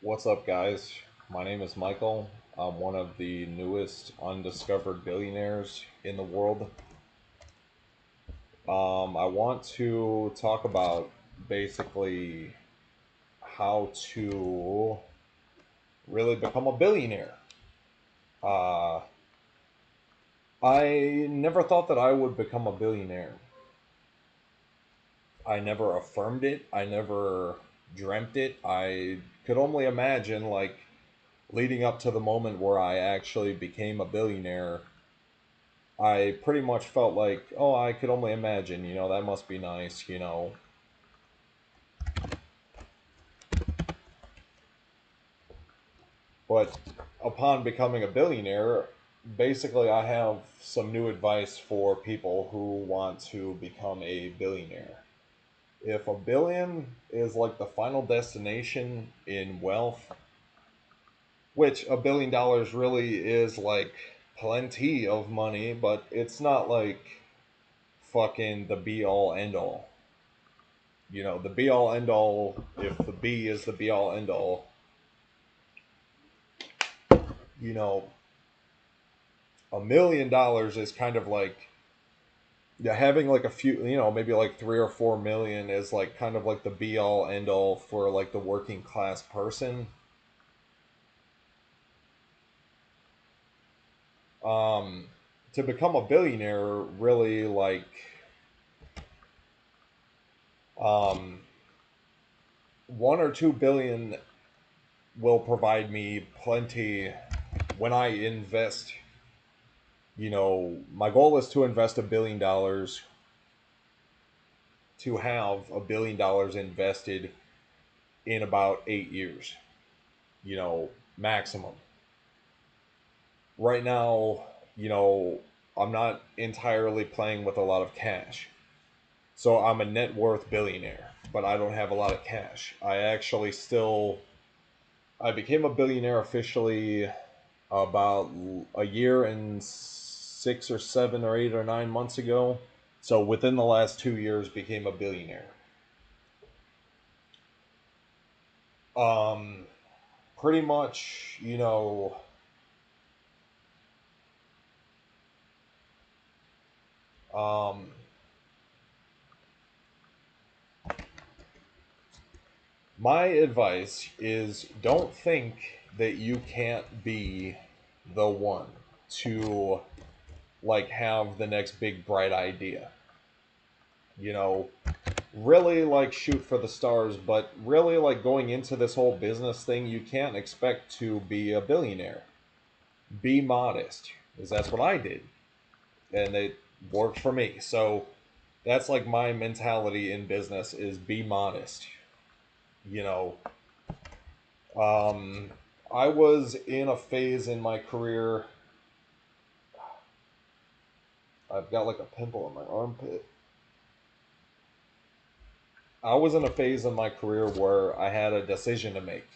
What's up, guys? My name is Michael. I'm one of the newest undiscovered billionaires in the world. I want to talk about basically how to really become a billionaire. Uh, I never thought that I would become a billionaire. I never affirmed it. I never dreamt it. I could only imagine, like, leading up to the moment where I actually became a billionaire. I pretty much felt like, oh, I could only imagine, that must be nice. But upon becoming a billionaire, basically, I have some new advice for people who want to become a billionaire. If a billion is like the final destination in wealth, which $1 billion really is like plenty of money, but it's not like fucking the be all end all. The be all end all, if the B is the be all end all, you know, $1 million is kind of like, yeah, having like a few, maybe like 3 or 4 million is like kind of like the be all end all for like the working class person. Um, to become a billionaire, really like, um, 1 or 2 billion will provide me plenty when I invest. My goal is to invest $1 billion, to have $1 billion invested in about 8 years, maximum. Right now, you know, I'm not entirely playing with a lot of cash. So I'm a net worth billionaire, but I don't have a lot of cash. I became a billionaire officially about a year and 6 or 7 or 8 or 9 months ago. So within the last 2 years, became a billionaire. Um, Pretty much, um, my advice is don't think that you can't be the one to like have the next big bright idea. You know, really like shoot for the stars, but really like going into this whole business thing, you can't expect to be a billionaire. Be modest, because that's what I did, and it worked for me. So that's like my mentality in business is be modest. You know, um, I was in a phase in my career. I've got like a pimple on my armpit. I was in a phase in my career where I had a decision to make.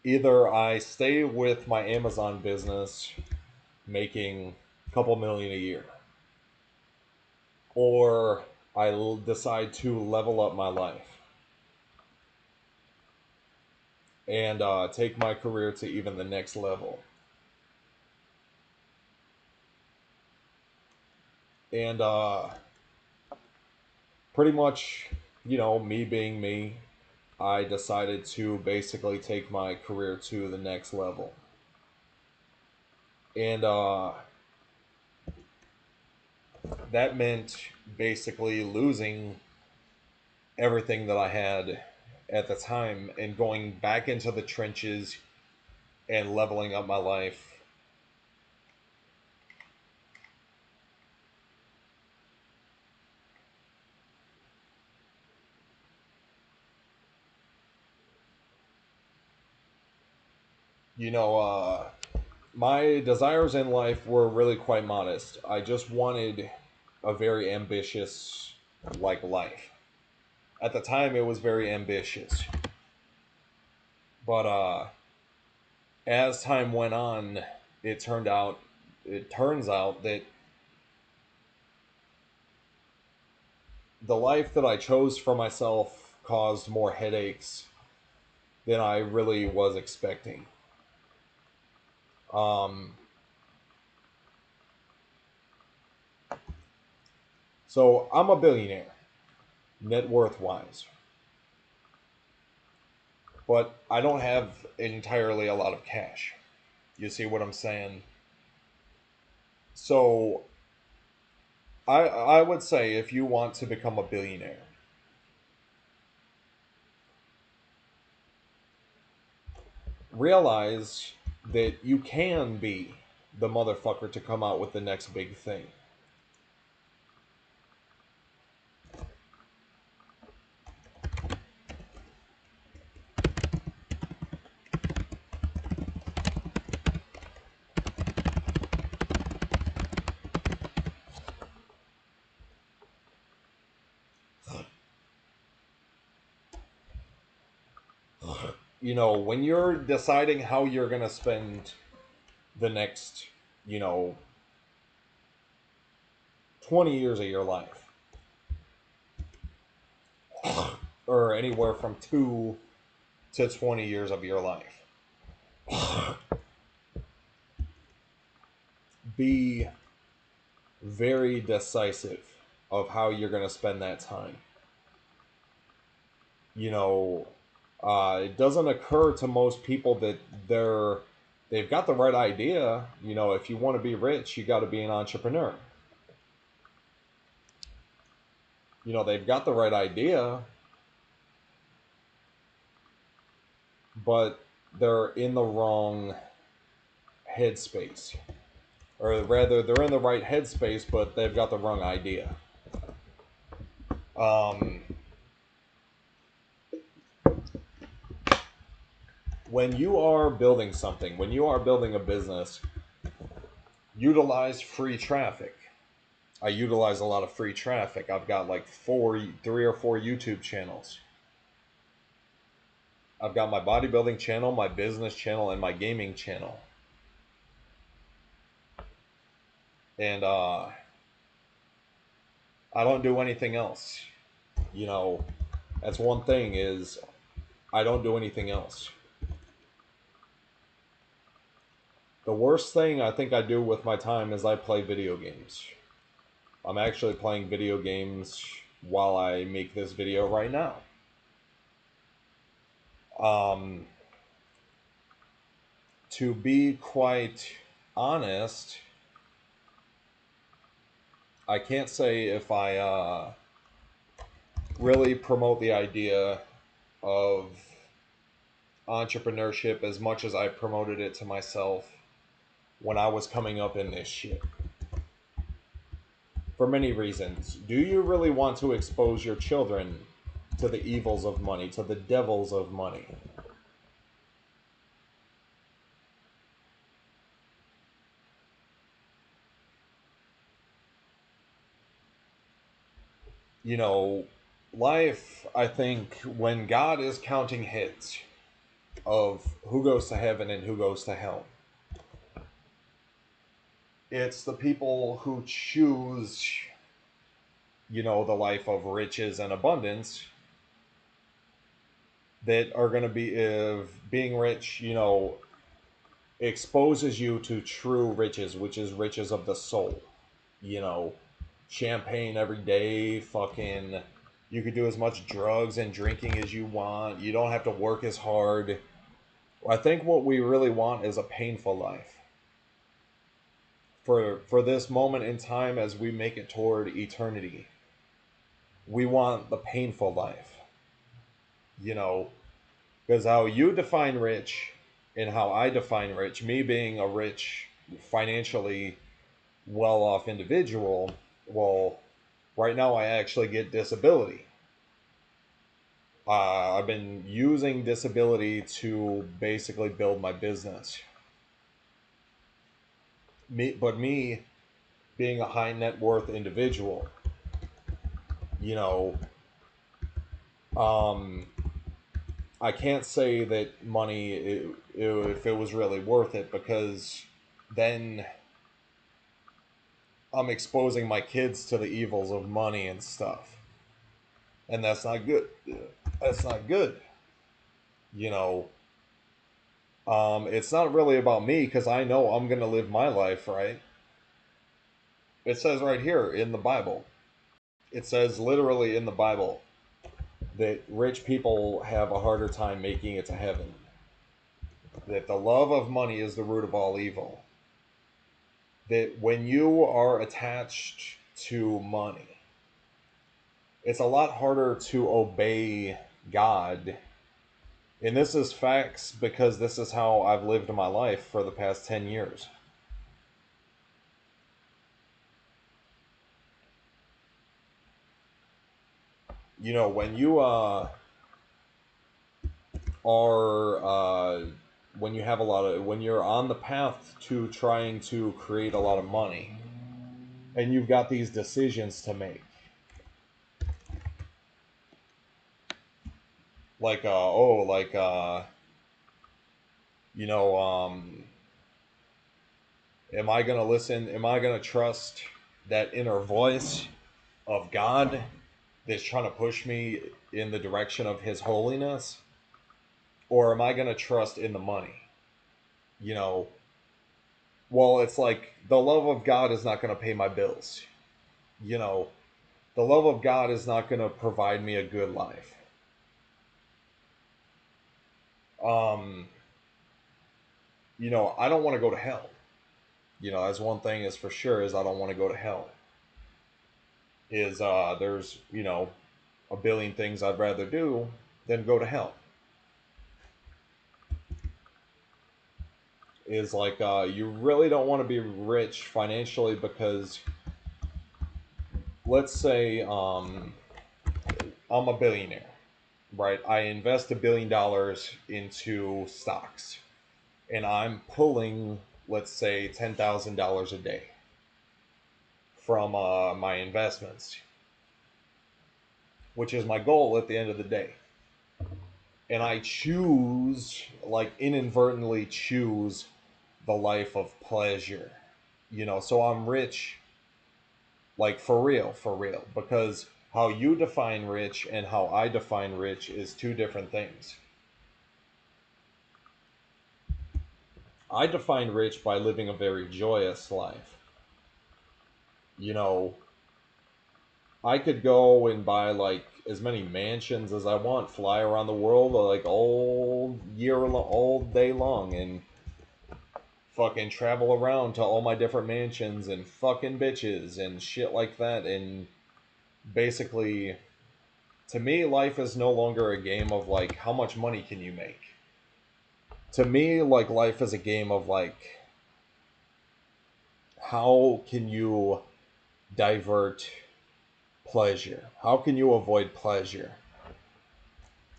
Either I stay with my Amazon business making a couple million a year, or decide to level up my life and take my career to even the next level. And pretty much, me being me, I decided to basically take my career to the next level. And that meant basically losing everything that I had at the time and going back into the trenches and leveling up my life. You know, my desires in life were really quite modest. I just wanted a very ambitious like life. At the time it was very ambitious. But as time went on, it turned out it turns out that the life that I chose for myself caused more headaches than I really was expecting. Um, so I'm a billionaire, net worth wise, but I don't have entirely a lot of cash. You see what I'm saying? So I would say if you want to become a billionaire, realize that you can be the motherfucker to come out with the next big thing. You know, when you're deciding how you're going to spend the next, you know, 20 years of your life, or anywhere from 2 to 20 years of your life, be very decisive of how you're going to spend that time. You know, it doesn't occur to most people that they've got the right idea. You know, if you want to be rich, you got to be an entrepreneur. You know, they've got the right idea, but they're in the wrong headspace. Or rather, they're in the right headspace, but they've got the wrong idea. Um, when you are building something, when you are building a business, utilize free traffic. I utilize a lot of free traffic. I've got like 3 or 4 YouTube channels. I've got my bodybuilding channel, my business channel, and my gaming channel. And I don't do anything else. You know, that's one thing is I don't do anything else. The worst thing I think I do with my time is I play video games. I'm actually playing video games while I make this video right now. Um, to be quite honest, I can't say if I really promote the idea of entrepreneurship as much as I promoted it to myself when I was coming up in this shit. For many reasons. Do you really want to expose your children to the evils of money, to the devils of money? You know, life, I think, when God is counting heads of who goes to heaven and who goes to hell, it's the people who choose, you know, the life of riches and abundance that are going to be, if being rich, you know, exposes you to true riches, which is riches of the soul. You know, champagne every day, fucking, you could do as much drugs and drinking as you want. You don't have to work as hard. I think what we really want is a painful life. For this moment in time as we make it toward eternity, we want the painful life. You know, because how you define rich and how I define rich, me being a rich, financially well off individual, well, right now I actually get disability. I've been using disability to basically build my business. But me being a high net worth individual, you know, um, I can't say that money, if it was really worth it, because then I'm exposing my kids to the evils of money and stuff, and that's not good. That's not good. You know, it's not really about me because I know I'm going to live my life, right? It says right here in the Bible, it says literally in the Bible that rich people have a harder time making it to heaven, that the love of money is the root of all evil, that when you are attached to money, it's a lot harder to obey God. And this is facts because this is how I've lived my life for the past 10 years. You know, when you are when you have a lot of when you're on the path to trying to create a lot of money and you've got these decisions to make, like you know, am I going to listen, am I going to trust that inner voice of God that's trying to push me in the direction of his holiness, or am I going to trust in the money? You know, well, it's like the love of God is not going to pay my bills. You know, the love of God is not going to provide me a good life. Um, you know, I don't want to go to hell. You know, that's one thing is for sure is I don't want to go to hell. Is there's, you know, a billion things I'd rather do than go to hell. Is like you really don't want to be rich financially because let's say I'm a billionaire, right? I invest $1 billion into stocks and I'm pulling, let's say, $10,000 a day from my investments, which is my goal at the end of the day. And I choose, like, inadvertently choose the life of pleasure, you know, so I'm rich, like, for real, because how you define rich and how I define rich is two different things. I define rich by living a very joyous life. You know, I could go and buy like as many mansions as I want, fly around the world like all day long, and fucking travel around to all my different mansions and fucking bitches and shit like that. And basically, to me, life is no longer a game of like how much money can you make. To me, like life is a game of like how can you divert pleasure? How can you avoid pleasure?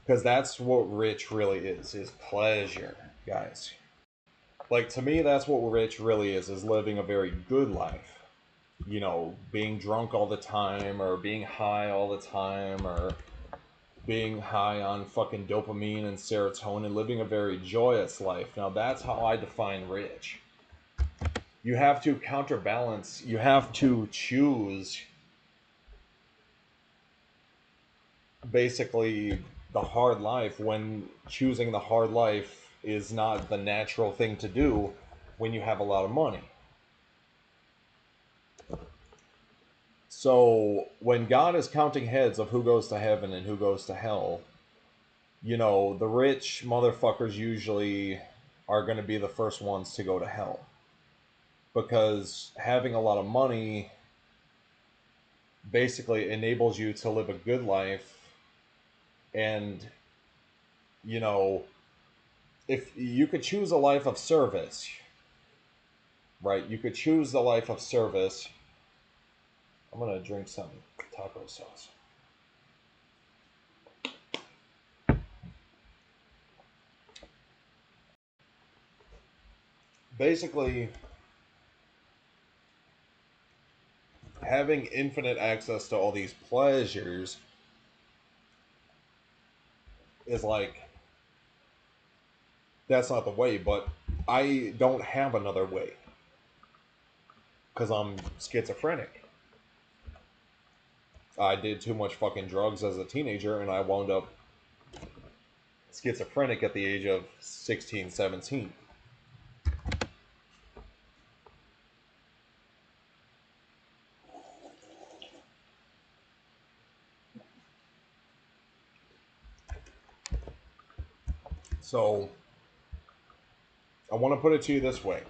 Because that's what rich really is pleasure, guys. Like to me, that's what rich really is living a very good life. You know, being drunk all the time, or being high all the time, or being high on fucking dopamine and serotonin, living a very joyous life. Now that's how I define rich. You have to counterbalance, you have to choose basically the hard life when choosing the hard life is not the natural thing to do when you have a lot of money. So when God is counting heads of who goes to heaven and who goes to hell, you know, the rich motherfuckers usually are going to be the first ones to go to hell because having a lot of money basically enables you to live a good life. And you know, if you could choose a life of service, right? You could choose the life of service. I'm gonna drink some taco sauce. Basically, having infinite access to all these pleasures is like that's not the way. But I don't have another way because I'm schizophrenic. I did too much fucking drugs as a teenager, and I wound up schizophrenic at the age of 16, 17. So I want to put it to you this way.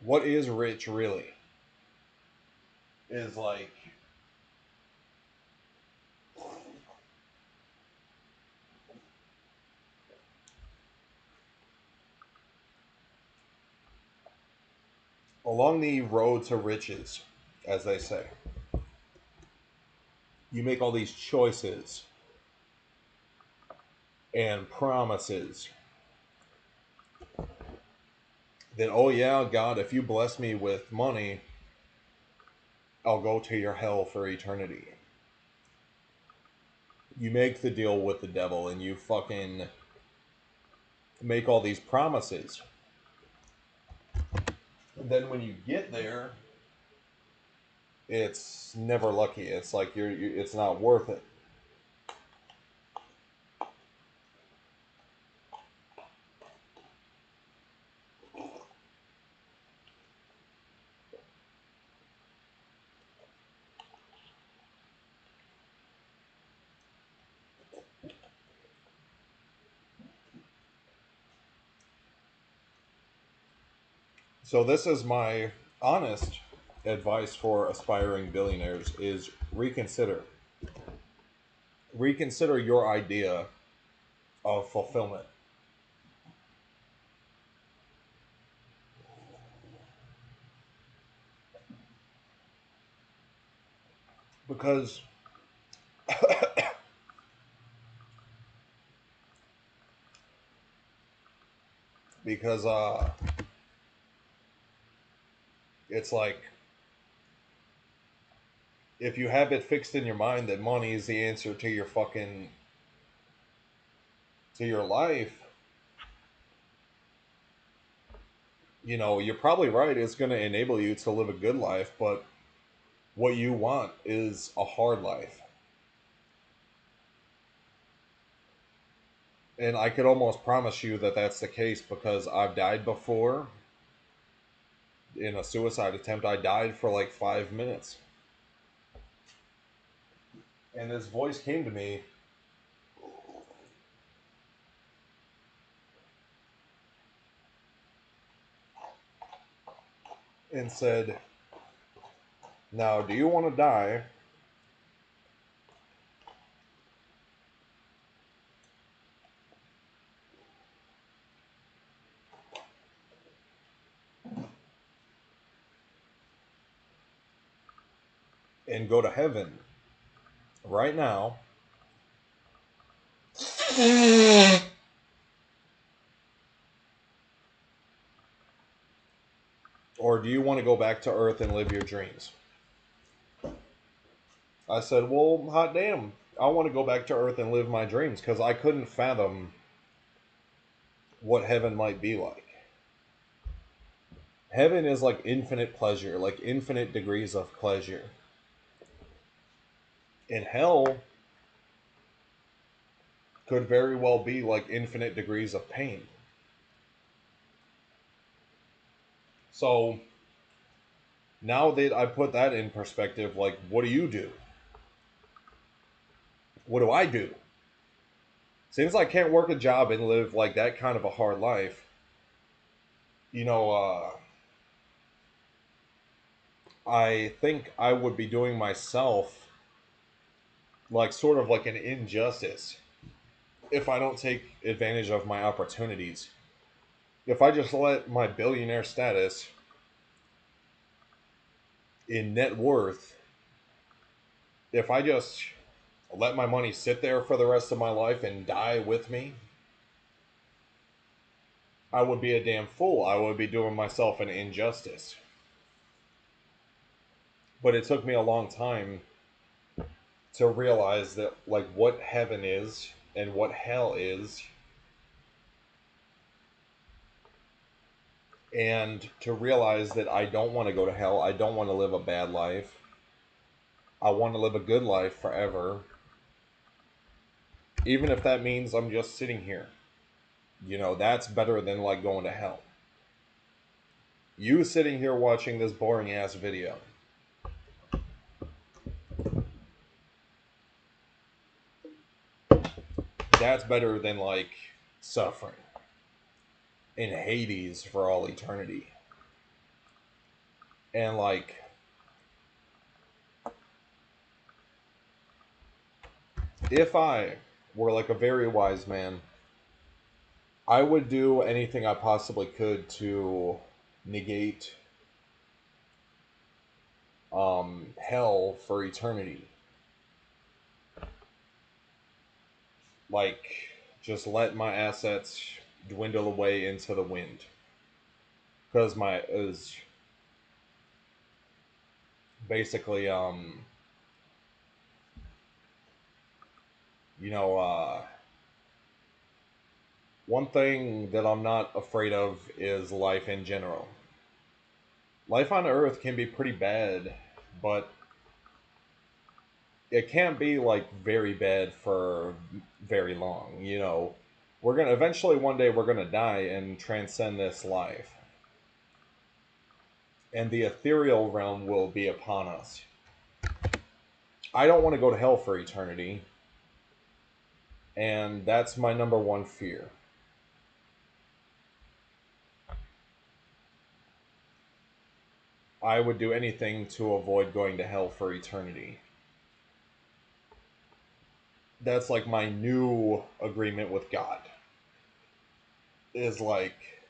What is rich really? Is like along the road to riches, as they say, you make all these choices and promises that, oh yeah, God, if you bless me with money, I'll go to your hell for eternity. You make the deal with the devil and you fucking make all these promises. And then when you get there, it's never lucky. It's like it's not worth it. So this is my honest advice for aspiring billionaires is reconsider your idea of fulfillment, because because it's like if you have it fixed in your mind that money is the answer to your fucking to your life, you're probably right. It's going to enable you to live a good life, but what you want is a hard life. And I could almost promise you that that's the case because I've died before in a suicide attempt. I died for like 5 minutes. And this voice came to me and said, now, do you want to die and go to heaven right now? Or do you want to go back to Earth and live your dreams? I said, well, hot damn. I want to go back to Earth and live my dreams because I couldn't fathom what heaven might be like. Heaven is like infinite pleasure, like infinite degrees of pleasure. And hell could very well be like infinite degrees of pain. So now that I put that in perspective, like, what do you do? What do I do? Since I can't work a job and live like that kind of a hard life, you know, I think I would be doing myself like sort of like an injustice if I don't take advantage of my opportunities. If I just let my billionaire status in net worth, if I just let my money sit there for the rest of my life and die with me, I would be a damn fool. I would be doing myself an injustice. But it took me a long time to realize that, like, what heaven is and what hell is, and to realize that I don't want to go to hell. I don't want to live a bad life. I want to live a good life forever. Even if that means I'm just sitting here. That's better than like going to hell. You sitting here watching this boring ass video. That's better than like suffering in Hades for all eternity. And like, if I were like a very wise man, I would do anything I possibly could to negate hell for eternity. Like, just let my assets dwindle away into the wind. Because my is basically you know one thing that I'm not afraid of is life in general. Life on Earth can be pretty bad, but it can't be like very bad for very long. We're gonna eventually one day we're gonna die and transcend this life, and the ethereal realm will be upon us. I don't want to go to hell for eternity, and that's my number one fear. I would do anything to avoid going to hell for eternity. That's like my new agreement with God. Is like,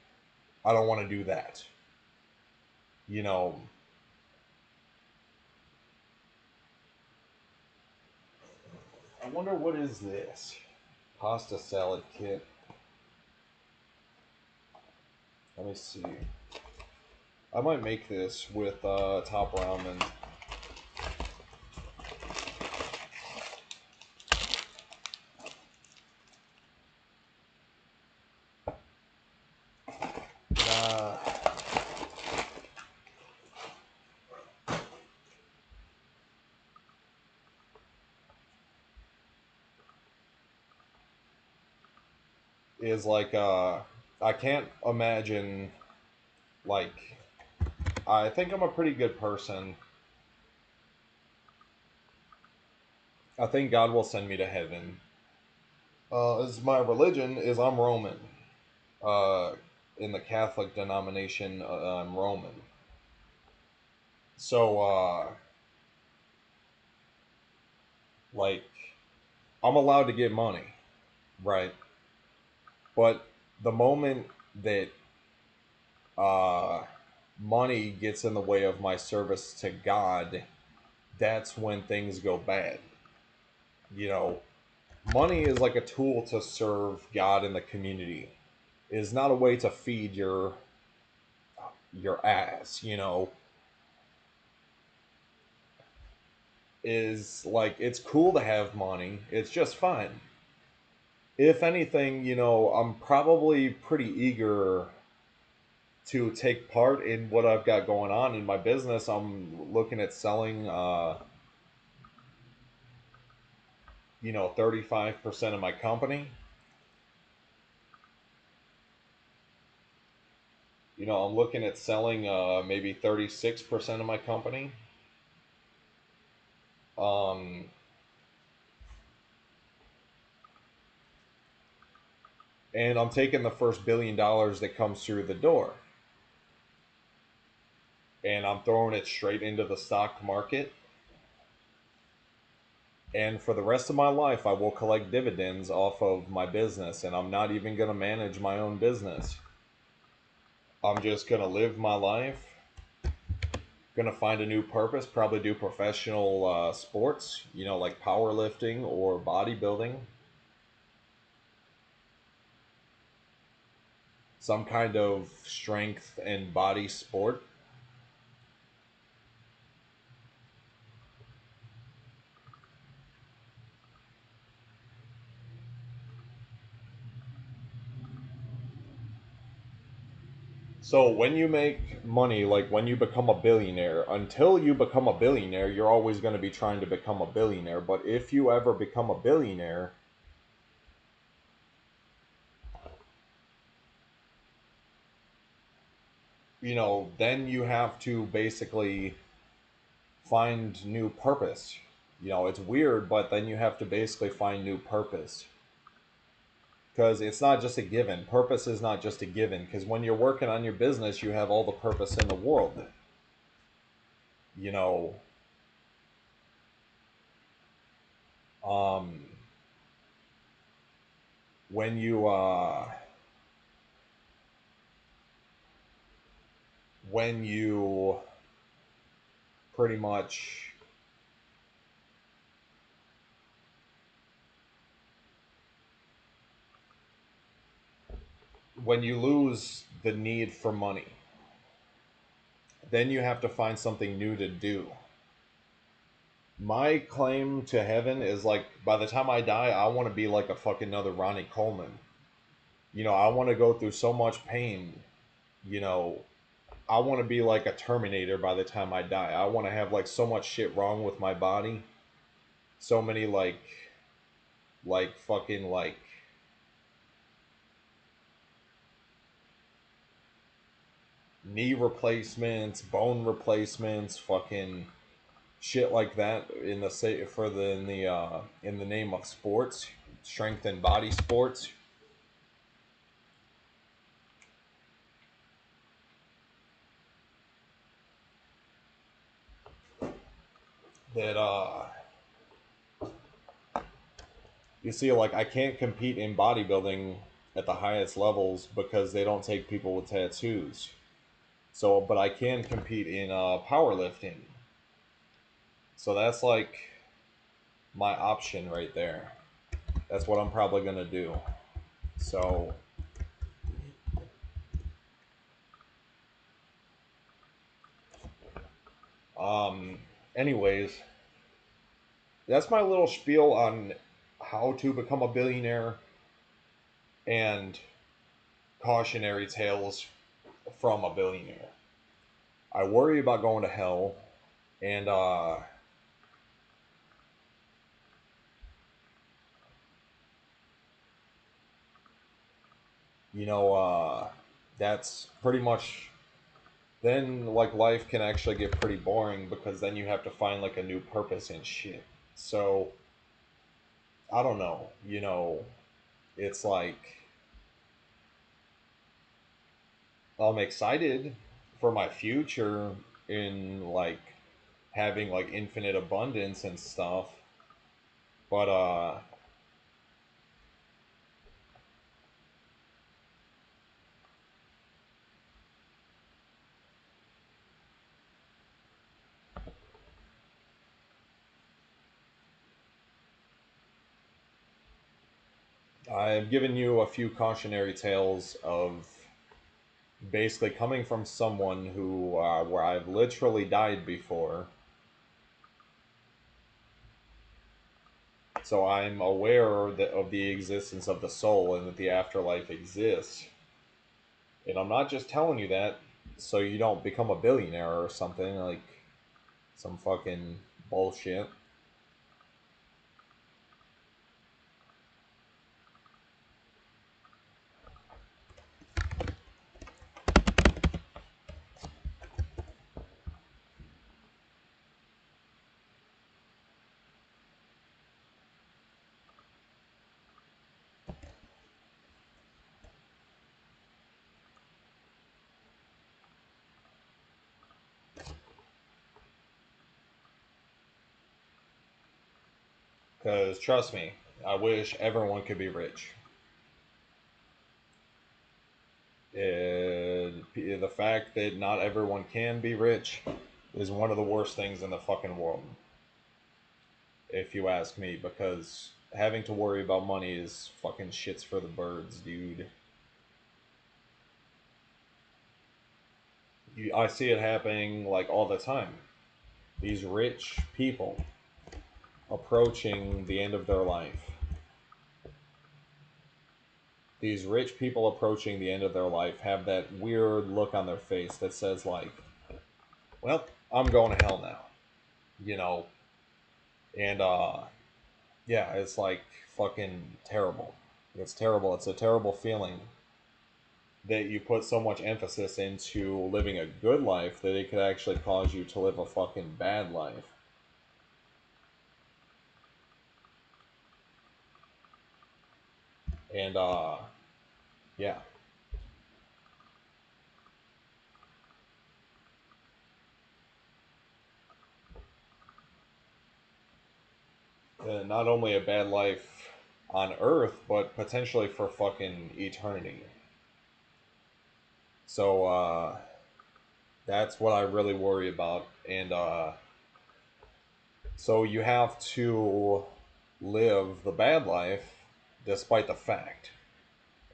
I don't want to do that. You know, I wonder what is this? Pasta salad kit. Let me see. I might make this with top ramen. Uh, is like I can't imagine, like, I think I'm a pretty good person. I think God will send me to heaven. As my religion is I'm Roman. Uh, in the Catholic denomination, I'm Roman. So like, I'm allowed to get money, right? But the moment that uh, money gets in the way of my service to God, that's when things go bad. You know, money is like a tool to serve God in the community. It is not a way to feed your ass. Is like, it's cool to have money. It's just fun. If anything, I'm probably pretty eager to take part in what I've got going on in my business. I'm looking at selling 35% of my company. I'm looking at selling maybe 36% of my company. Um, and I'm taking the first $1 billion that comes through the door, and I'm throwing it straight into the stock market. And for the rest of my life, I will collect dividends off of my business, and I'm not even going to manage my own business. I'm just going to live my life, going to find a new purpose, probably do professional sports, like powerlifting or bodybuilding, some kind of strength and body sport. So when you make money, like when you become a billionaire, until you become a billionaire, you're always going to be trying to become a billionaire. But if you ever become a billionaire, then you have to basically find new purpose. It's weird, but then you have to basically find new purpose because it's not just a given. Purpose is not just a given because when you're working on your business, you have all the purpose in the world. You know, um, when you pretty much when you lose the need for money, then you have to find something new to do. My claim to heaven is like by the time I die, I want to be like a fucking another Ronnie Coleman. I want to go through so much pain. You know, I want to be like a Terminator by the time I die. I want to have like so much shit wrong with my body. So many like fucking like knee replacements, bone replacements, fucking shit like that in the say for the in the name of sports, strength and body sports. That you see, like I can't compete in bodybuilding at the highest levels because they don't take people with tattoos. So, but I can compete in powerlifting. So that's like my option right there. That's what I'm probably gonna do. So, um, anyways, that's my little spiel on how to become a billionaire and cautionary tales from a billionaire. I worry about going to hell, and you know, that's pretty much then like life can actually get pretty boring because then you have to find like a new purpose and shit. So I don't know, it's like I'm excited for my future in like having like infinite abundance and stuff, but I've given you a few cautionary tales of basically coming from someone who where I've literally died before. So I'm aware of the existence of the soul and that the afterlife exists. And I'm not just telling you that so you don't become a billionaire or something like some fucking bullshit. Because trust me, I wish everyone could be rich. The fact that not everyone can be rich is one of the worst things in the fucking world, if you ask me, because having to worry about money is fucking shits for the birds, dude. I see it happening like all the time. These rich people approaching the end of their life. These rich people approaching the end of their life have that weird look on their face that says like, "Well, I'm going to hell now," you know, and yeah, it's like fucking terrible. It's terrible. It's a terrible feeling. that you put so much emphasis into living a good life that it could actually cause you to live a fucking bad life. And yeah, not only a bad life on Earth, but potentially for fucking eternity. So that's what I really worry about. And so you have to live the bad life despite the fact,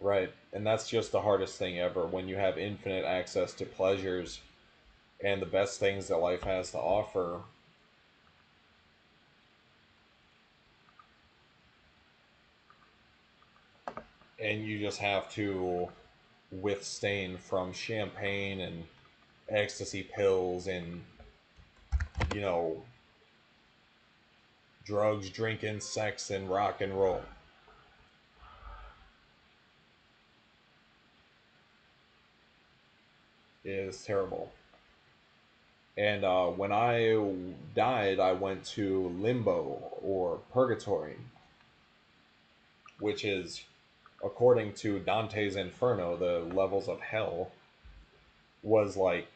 right? And that's just the hardest thing ever when you have infinite access to pleasures and the best things that life has to offer, and you just have to withstand from champagne and ecstasy pills and, you know, drugs, drinking, sex, and rock and roll. It is terrible. And when I died, I went to limbo or purgatory, which is, according to Dante's Inferno, the levels of hell, was like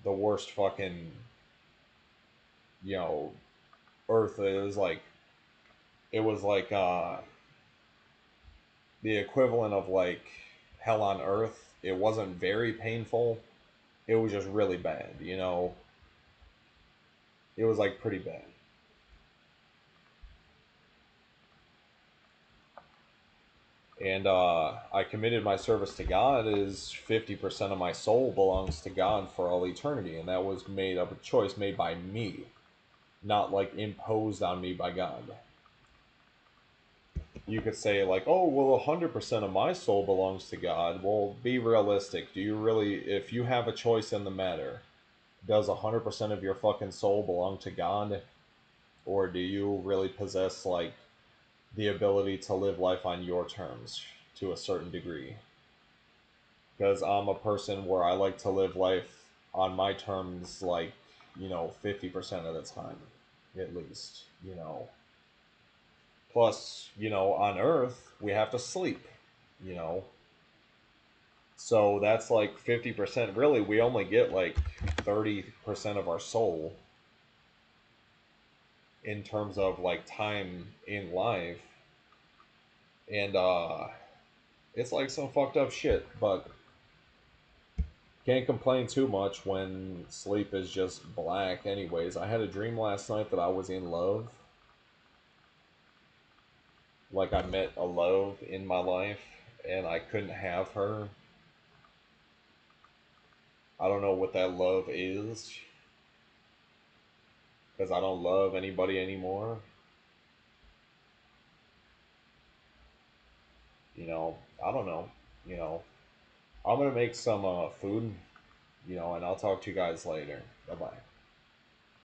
the worst fucking, you know, earth. It was like the equivalent of like hell on earth. It wasn't very painful. It was just really bad, you know. It was like pretty bad. And I committed my service to God as 50% of my soul belongs to God for all eternity, and that was made up a choice made by me, not like imposed on me by God. You could say like, oh well, 100% of my soul belongs to God. Well, be realistic. Do you really, if you have a choice in the matter, does 100% of your fucking soul belong to God, or do you really possess like the ability to live life on your terms to a certain degree? Because I'm a person where I like to live life on my terms, like, 50% of the time, at least, Plus, on Earth, we have to sleep, you know. So that's like 50%. Really, we only get like 30% of our soul in terms of like time in life. And it's like some fucked up shit, but can't complain too much when sleep is just black, anyways. I had a dream last night that I was in love. Like I met a love in my life and I couldn't have her. I don't know what that love is because I don't love anybody anymore. I don't know. You know, I'm gonna make some food, and I'll talk to you guys later. Bye bye.